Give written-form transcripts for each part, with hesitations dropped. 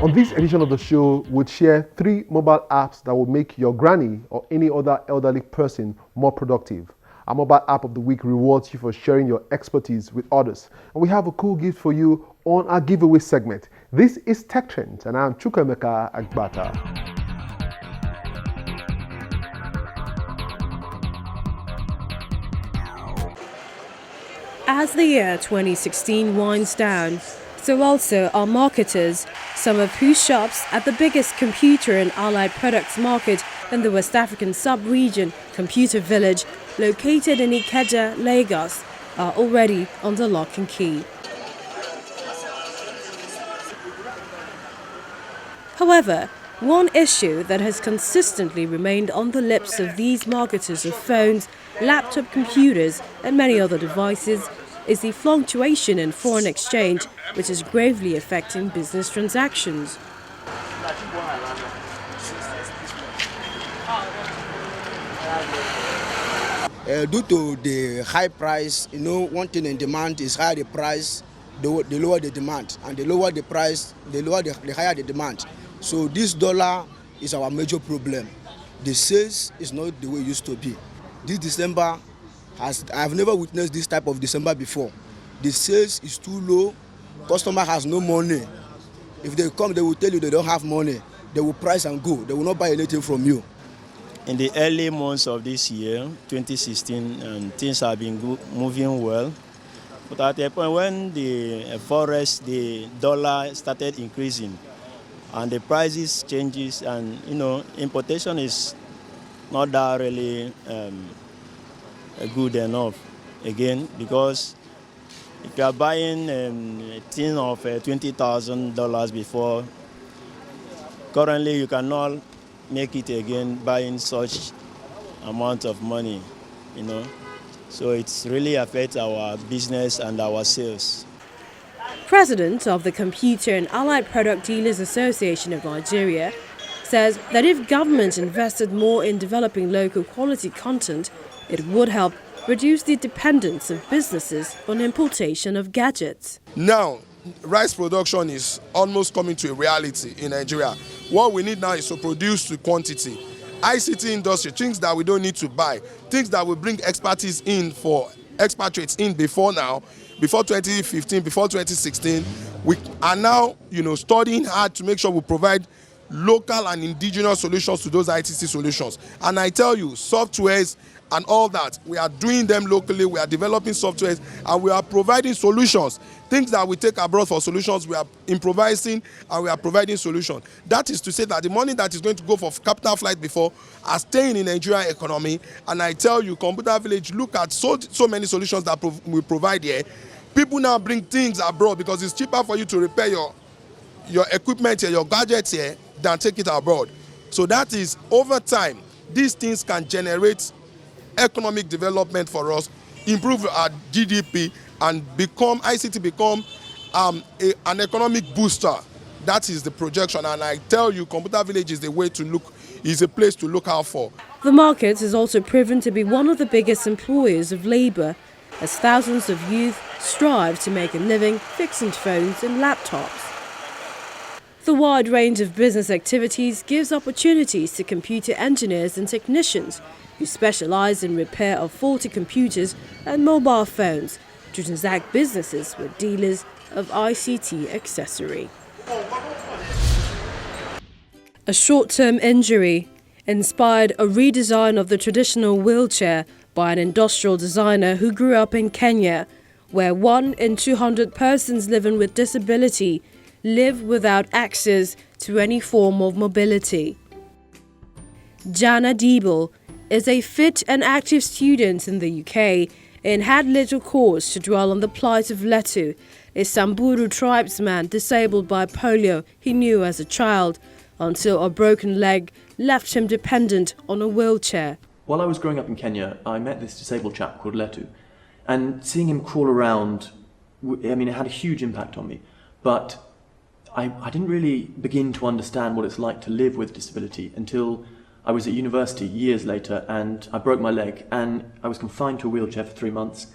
On this edition of the show, we'll share 3 mobile apps that will make your granny or any other elderly person more productive. Our mobile app of the week rewards you for sharing your expertise with others. And we have a cool gift for you on our giveaway segment. This is Tech Trends, and I'm Chukwemeka Agbata. As the year 2016 winds down, so also are marketers, some of whose shops at the biggest computer and allied products market in the West African sub-region, Computer Village, located in Ikeja, Lagos, are already under lock and key. However, one issue that has consistently remained on the lips of these marketers of phones, laptop computers and many other devices is the fluctuation in foreign exchange, which is gravely affecting business transactions. Due to the high price, one thing in demand is higher the price, the lower the demand, and the lower the price, the higher the demand. So this dollar is our major problem. The sales is not the way it used to be. This December, I've never witnessed this type of December before. The sales is too low. Customer has no money. If they come, they will tell you they don't have money. They will price and go. They will not buy anything from you. In the early months of this year, 2016, things have been moving well. But at the point when the Forex, the dollar started increasing, and the prices changes, and importation is not that really good enough again, because if you are buying a tin of $20,000 before, currently you cannot make it again buying such amount of money, So it's really affects our business and our sales. President of the Computer and Allied Product Dealers Association of Nigeria says that if government invested more in developing local quality content, it would help reduce the dependence of businesses on importation of gadgets. Now, rice production is almost coming to a reality in Nigeria. What we need now is to produce to quantity. ICT industry, things that we don't need to buy, things that will bring expertise in for expatriates in before now, before 2015, before 2016. We are now, studying hard to make sure we provide local and indigenous solutions to those ICT solutions. And I tell you, softwares and all that, we are doing them locally, we are developing softwares, and we are providing solutions. Things that we take abroad for solutions, we are improvising and we are providing solutions. That is to say that the money that is going to go for capital flight before are staying in the Nigerian economy. And I tell you, Computer Village, look at so many solutions that we provide here. People now bring things abroad because it's cheaper for you to repair your equipment here, your gadgets here, than take it abroad. So that is, over time, these things can generate economic development for us, improve our GDP, and ICT become an economic booster. That is the projection, and I tell you, Computer Village is a place to look out for. The market has also proven to be one of the biggest employers of labor, as thousands of youth strive to make a living fixing phones and laptops. The wide range of business activities gives opportunities to computer engineers and technicians who specialize in repair of faulty computers and mobile phones to transact businesses with dealers of ICT accessory. A short-term injury inspired a redesign of the traditional wheelchair by an industrial designer who grew up in Kenya, where 1 in 200 persons living with disability live without access to any form of mobility. Jana Deeble is a fit and active student in the UK and had little cause to dwell on the plight of Letu, a Samburu tribesman disabled by polio he knew as a child, until a broken leg left him dependent on a wheelchair. While I was growing up in Kenya, I met this disabled chap called Letu, and seeing him crawl around, it had a huge impact on me. But I didn't really begin to understand what it's like to live with disability until I was at university years later, and I broke my leg and I was confined to a wheelchair for 3 months.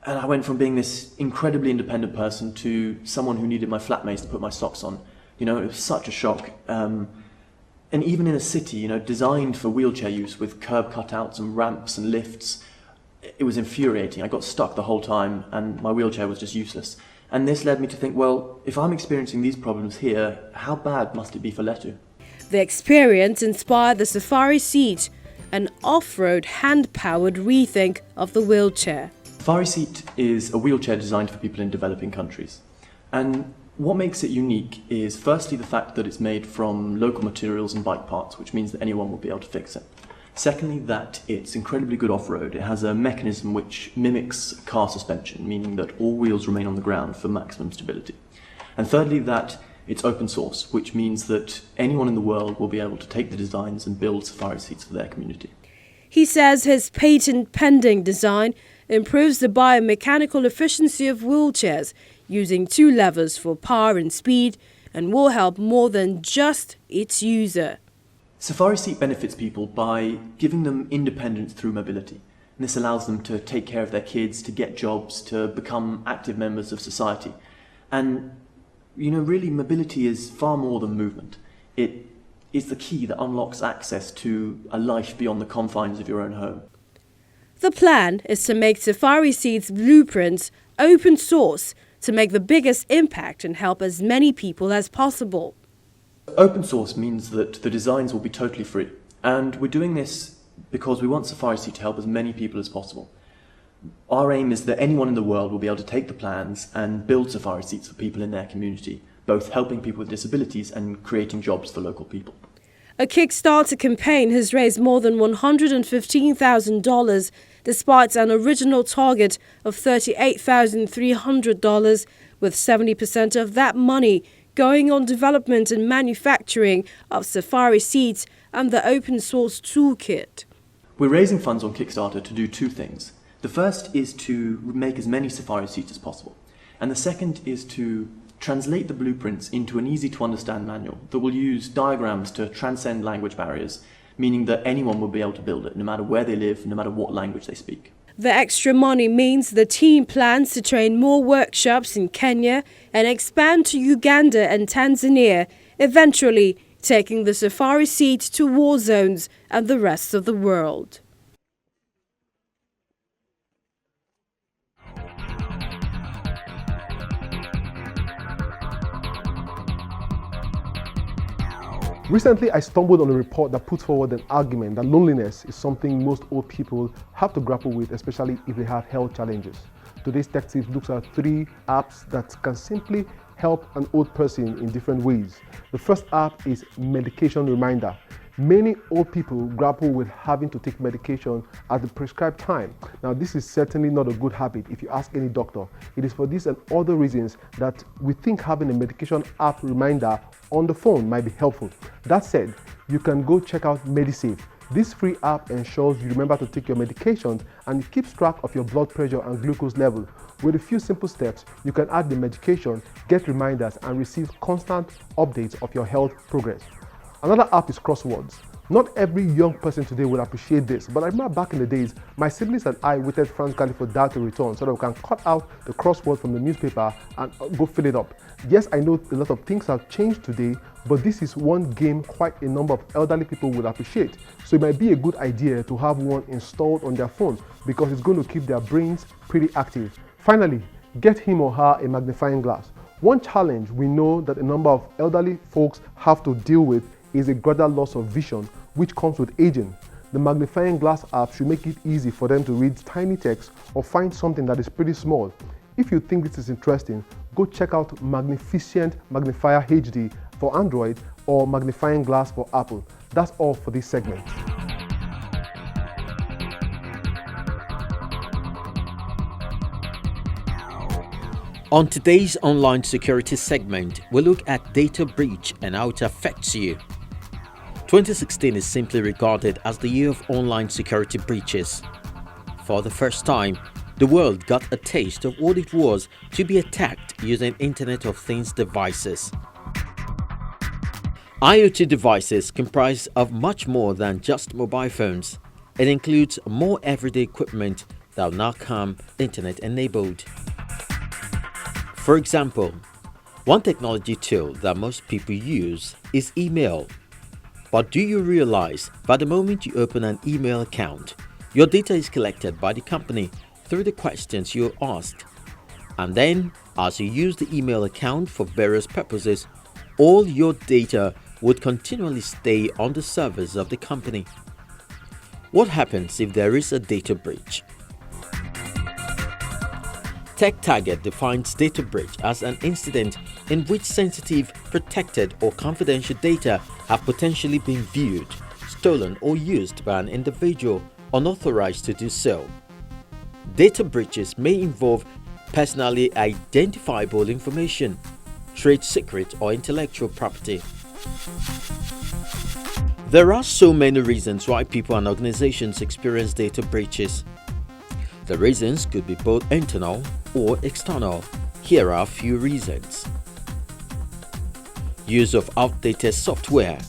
And I went from being this incredibly independent person to someone who needed my flatmates to put my socks on. You know, it was such a shock. And even in a city, you know, designed for wheelchair use with curb cutouts and ramps and lifts, it was infuriating. I got stuck the whole time and my wheelchair was just useless. And this led me to think, well, if I'm experiencing these problems here, how bad must it be for Letu? The experience inspired the Safari Seat, an off-road hand-powered rethink of the wheelchair. Safari Seat is a wheelchair designed for people in developing countries. And what makes it unique is firstly the fact that it's made from local materials and bike parts, which means that anyone will be able to fix it. Secondly, that it's incredibly good off-road. It has a mechanism which mimics car suspension, meaning that all wheels remain on the ground for maximum stability. And thirdly, that it's open source, which means that anyone in the world will be able to take the designs and build Safari Seats for their community. He says his patent-pending design improves the biomechanical efficiency of wheelchairs using 2 levers for power and speed, and will help more than just its user. Safari Seat benefits people by giving them independence through mobility. And this allows them to take care of their kids, to get jobs, to become active members of society. And you know, really, mobility is far more than movement. It is the key that unlocks access to a life beyond the confines of your own home. The plan is to make Safari Seat's blueprints open source to make the biggest impact and help as many people as possible. Open source means that the designs will be totally free. And we're doing this because we want Safari Seat to help as many people as possible. Our aim is that anyone in the world will be able to take the plans and build Safari Seats for people in their community, both helping people with disabilities and creating jobs for local people. A Kickstarter campaign has raised more than $115,000 despite an original target of $38,300, with 70% of that money going on development and manufacturing of Safari Seats and the open source toolkit. We're raising funds on Kickstarter to do 2 things. The first is to make as many Safari Seats as possible. And the second is to translate the blueprints into an easy-to-understand manual that will use diagrams to transcend language barriers, meaning that anyone will be able to build it, no matter where they live, no matter what language they speak. The extra money means the team plans to train more workshops in Kenya and expand to Uganda and Tanzania, eventually taking the Safari Seat to war zones and the rest of the world. Recently, I stumbled on a report that puts forward an argument that loneliness is something most old people have to grapple with, especially if they have health challenges. Today's Tech Tips looks at 3 apps that can simply help an old person in different ways. The first app is Medication Reminder. Many old people grapple with having to take medication at the prescribed time. Now, this is certainly not a good habit if you ask any doctor. It is for these and other reasons that we think having a medication app reminder on the phone might be helpful. That said, you can go check out MediSafe. This free app ensures you remember to take your medications and it keeps track of your blood pressure and glucose level. With a few simple steps, you can add the medication, get reminders, and receive constant updates of your health progress. Another app is Crosswords. Not every young person today will appreciate this, but I remember back in the days, my siblings and I waited frantically for Dad to return so that we can cut out the crossword from the newspaper and go fill it up. Yes, I know a lot of things have changed today, but this is one game quite a number of elderly people will appreciate. So it might be a good idea to have one installed on their phone because it's going to keep their brains pretty active. Finally, get him or her a magnifying glass. One challenge we know that a number of elderly folks have to deal with is a gradual loss of vision, which comes with aging. The magnifying glass app should make it easy for them to read tiny text or find something that is pretty small. If you think this is interesting, go check out Magnificent Magnifier HD for Android or Magnifying Glass for Apple. That's all for this segment. On today's online security segment, we look at data breach and how it affects you. 2016 is simply regarded as the year of online security breaches. For the first time, the world got a taste of what it was to be attacked using Internet of Things devices. IoT devices comprise of much more than just mobile phones. It includes more everyday equipment that now come internet enabled. For example, one technology tool that most people use is email. But do you realize that the moment you open an email account, your data is collected by the company through the questions you asked? And then, as you use the email account for various purposes, all your data would continually stay on the servers of the company. What happens if there is a data breach? TechTarget defines data breach as an incident in which sensitive, protected, or confidential data have potentially been viewed, stolen, or used by an individual unauthorized to do so. Data breaches may involve personally identifiable information, trade secret, or intellectual property. There are so many reasons why people and organizations experience data breaches. The reasons could be both internal or external. Here are a few reasons. Use of outdated software.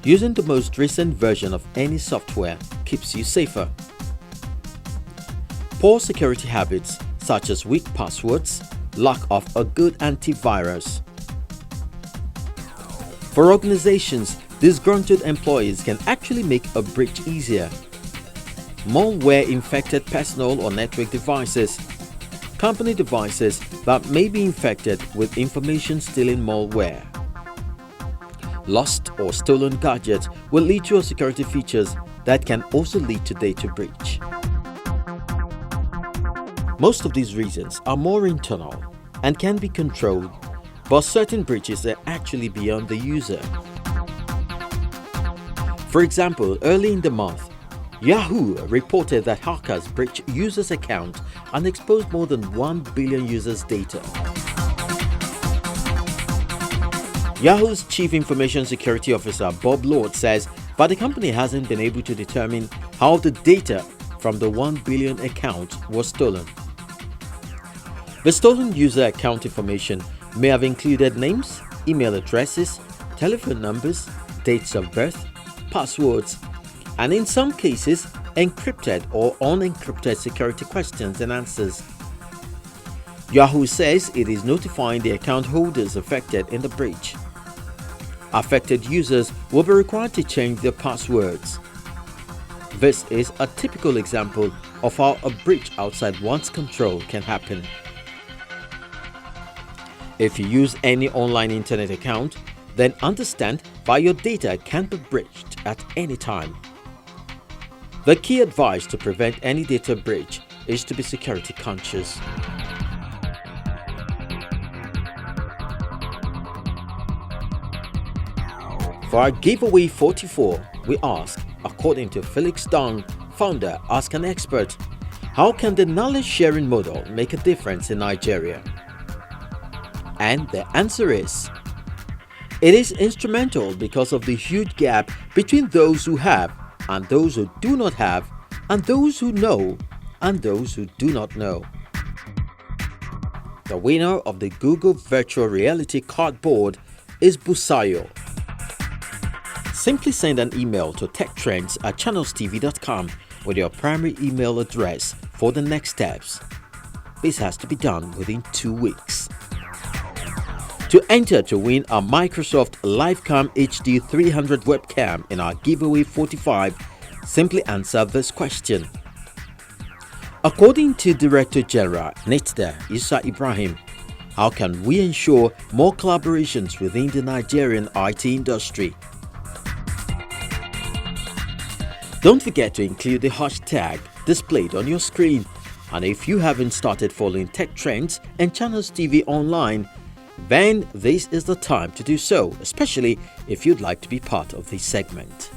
Using the most recent version of any software keeps you safer. Poor security habits such as weak passwords, lack of a good antivirus. For organizations, disgruntled employees can actually make a breach easier. Malware-infected personal or network devices. Company devices that may be infected with information-stealing malware. Lost or stolen gadgets will lead to security features that can also lead to data breach. Most of these reasons are more internal and can be controlled, but certain breaches are actually beyond the user. For example, early in the month, Yahoo reported that hackers breached users' accounts and exposed more than 1 billion users' data. Yahoo's Chief Information Security Officer Bob Lord says that the company hasn't been able to determine how the data from the 1 billion account was stolen. The stolen user account information may have included names, email addresses, telephone numbers, dates of birth, passwords, and in some cases, encrypted or unencrypted security questions and answers. Yahoo says it is notifying the account holders affected in the breach. Affected users will be required to change their passwords. This is a typical example of how a breach outside one's control can happen. If you use any online internet account, then understand that your data can be breached at any time. The key advice to prevent any data breach is to be security conscious. For our giveaway 44, we ask, according to Felix Dong, founder, Ask an Expert, how can the knowledge sharing model make a difference in Nigeria? And the answer is, it is instrumental because of the huge gap between those who have and those who do not have, and those who know and those who do not know. The winner of the Google Virtual Reality Cardboard is Busayo. Simply send an email to techtrends@channelstv.com with your primary email address for the next steps. This has to be done within 2 weeks. To enter to win a Microsoft Livecam HD 300 webcam in our giveaway 45, simply answer this question. According to Director General NITDA Isa Ibrahim, how can we ensure more collaborations within the Nigerian IT industry? Don't forget to include the hashtag displayed on your screen. And if you haven't started following Tech Trends and Channels TV online, then this is the time to do so, especially if you'd like to be part of this segment.